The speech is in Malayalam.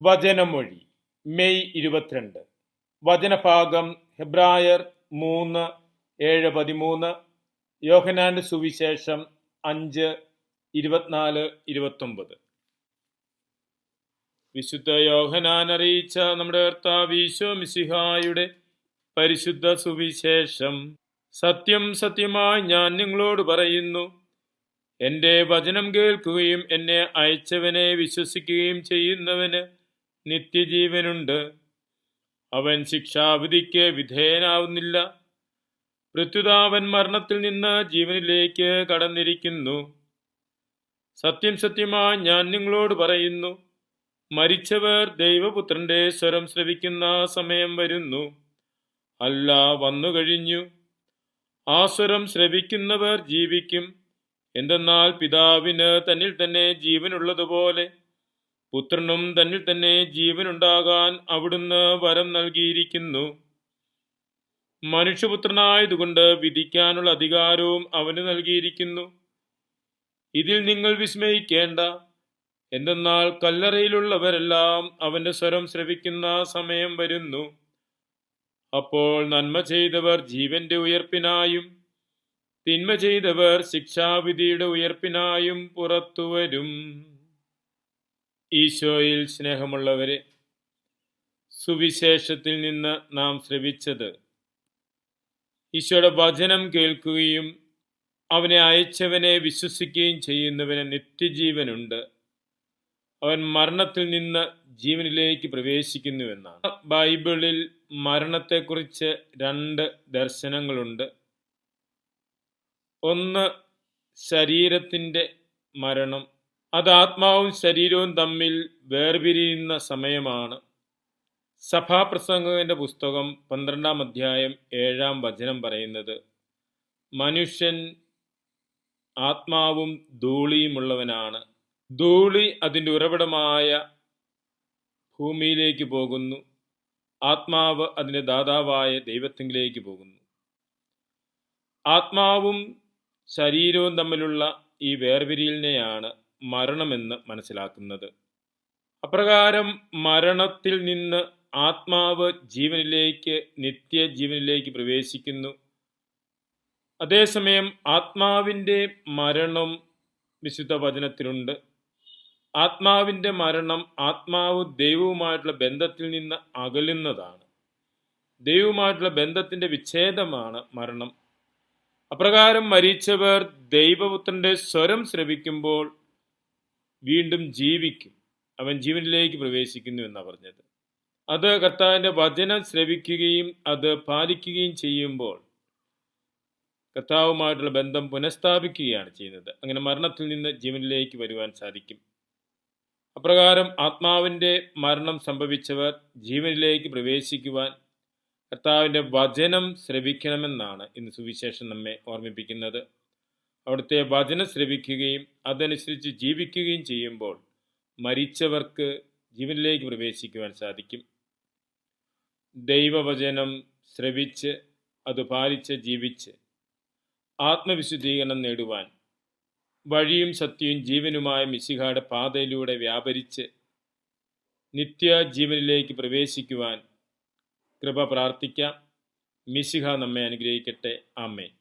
വചനമൊഴി മെയ് 22. വചനഭാഗം ഹെബ്രായർ 3:7-13, യോഹന്നാന്റെ സുവിശേഷം 5:24-29. വിശുദ്ധ യോഹന്നാൻ അറിയിച്ച നമ്മുടെ കർത്താവ് ഈശോ മിശിഹായുടെ പരിശുദ്ധ സുവിശേഷം. സത്യം സത്യമായി ഞാൻ നിങ്ങളോട് പറയുന്നു, എൻ്റെ വചനം കേൾക്കുകയും എന്നെ അയച്ചവനെ വിശ്വസിക്കുകയും ചെയ്യുന്നവന് നിത്യജീവനുണ്ട്. അവൻ ശിക്ഷാവിധിക്ക് വിധേയനാവുന്നില്ല, പ്രത്യുത അവൻ മരണത്തിൽ നിന്ന് ജീവനിലേക്ക് കടന്നിരിക്കുന്നു. സത്യം സത്യമായി ഞാൻ നിങ്ങളോട് പറയുന്നു, മരിച്ചവർ ദൈവപുത്രന്റെ സ്വരം ശ്രവിക്കുന്ന സമയം വരുന്നു, അല്ല വന്നുകഴിഞ്ഞു. ആ സ്വരം ശ്രവിക്കുന്നവർ ജീവിക്കും. എന്തെന്നാൽ പിതാവിന് തന്നിൽ തന്നെ ജീവനുള്ളതുപോലെ പുത്രനും തന്നിൽ തന്നെ ജീവനുണ്ടാകാൻ അവിടുന്ന് വരം നൽകിയിരിക്കുന്നു. മനുഷ്യപുത്രനായതുകൊണ്ട് വിധിക്കാനുള്ള അധികാരവും അവന് നൽകിയിരിക്കുന്നു. ഇതിൽ നിങ്ങൾ വിസ്മയിക്കേണ്ട. എന്തെന്നാൽ കല്ലറയിലുള്ളവരെല്ലാം അവന്റെ സ്വരം ശ്രവിക്കുന്ന സമയം വരുന്നു. അപ്പോൾ നന്മ ചെയ്തവർ ജീവന്റെ ഉയർപ്പിനായും തിന്മ ചെയ്തവർ ശിക്ഷാവിധിയുടെ ഉയർപ്പിനായും പുറത്തുവരും. ഈശോയിൽ സ്നേഹമുള്ളവരെ, സുവിശേഷത്തിൽ നിന്ന് നാം ശ്രവിച്ചത് ഈശോയുടെ വചനം കേൾക്കുകയും അവനെ അയച്ചവനെ വിശ്വസിക്കുകയും ചെയ്യുന്നവന് നിത്യജീവനുണ്ട്. അവൻ മരണത്തിൽ നിന്ന് ജീവനിലേക്ക് പ്രവേശിക്കുന്നുവെന്നാണ്. ബൈബിളിൽ മരണത്തെക്കുറിച്ച് 2 ദർശനങ്ങളുണ്ട്. ഒന്ന്, ശരീരത്തിൻ്റെ മരണം. അത് ആത്മാവും ശരീരവും തമ്മിൽ വേർപിരിയുന്ന സമയമാണ്. സഭാപ്രസംഗകന്റെ പുസ്തകം 12-ാം അധ്യായം 7-ാം വചനം പറയുന്നത്, മനുഷ്യൻ ആത്മാവും ധൂളിയുമുള്ളവനാണ്. ധൂളി അതിൻ്റെ ഉറവിടമായ ഭൂമിയിലേക്ക് പോകുന്നു, ആത്മാവ് അതിൻ്റെ ദാതാവായ ദൈവത്തിങ്കിലേക്ക് പോകുന്നു. ആത്മാവും ശരീരവും തമ്മിലുള്ള ഈ വേർപിരിയലിനെയാണ് മരണമെന്ന് മനസ്സിലാക്കുന്നത്. അപ്രകാരം മരണത്തിൽ നിന്ന് ആത്മാവ് ജീവനിലേക്ക്, നിത്യജീവനിലേക്ക് പ്രവേശിക്കുന്നു. അതേസമയം ആത്മാവിൻ്റെ മരണം വിശുദ്ധ വചനത്തിലുണ്ട്. ആത്മാവിൻ്റെ മരണം ആത്മാവ് ദൈവവുമായിട്ടുള്ള ബന്ധത്തിൽ നിന്ന് അകലുന്നതാണ്. ദൈവവുമായിട്ടുള്ള ബന്ധത്തിൻ്റെ വിച്ഛേദമാണ് മരണം. അപ്രകാരം മരിച്ചവർ ദൈവപുത്രന്റെ സ്വരം ശ്രവിക്കുമ്പോൾ വീണ്ടും ജീവിക്കും. അവൻ ജീവനിലേക്ക് പ്രവേശിക്കുന്നു എന്നാണ് പറഞ്ഞത്. അത് കർത്താവിൻ്റെ വചനം ശ്രവിക്കുകയും അത് പാലിക്കുകയും ചെയ്യുമ്പോൾ കർത്താവുമായിട്ടുള്ള ബന്ധം പുനഃസ്ഥാപിക്കുകയാണ് ചെയ്യുന്നത്. അങ്ങനെ മരണത്തിൽ നിന്ന് ജീവനിലേക്ക് വരുവാൻ സാധിക്കും. അപ്രകാരം ആത്മാവിൻ്റെ മരണം സംഭവിച്ചവർ ജീവനിലേക്ക് പ്രവേശിക്കുവാൻ കർത്താവിൻ്റെ വചനം ശ്രവിക്കണമെന്നാണ് ഇന്ന് സുവിശേഷം നമ്മെ ഓർമ്മിപ്പിക്കുന്നത്. അവിടുത്തെ വചനം ശ്രവിക്കുകയും അതനുസരിച്ച് ജീവിക്കുകയും ചെയ്യുമ്പോൾ മരിച്ചവർക്ക് ജീവനിലേക്ക് പ്രവേശിക്കുവാൻ സാധിക്കും. ദൈവവചനം ശ്രവിച്ച് അത് പാലിച്ച് ജീവിച്ച് ആത്മവിശുദ്ധീകരണം നേടുവാൻ വഴിയും സത്യവും ജീവനുമായ മിശിഹായുടെ പാതയിലൂടെ വ്യാപരിച്ച് നിത്യജീവനിലേക്ക് പ്രവേശിക്കുവാൻ കൃപ പ്രാർത്ഥിക്കാം. മിശിഹ നമ്മെ അനുഗ്രഹിക്കട്ടെ. ആമേൻ.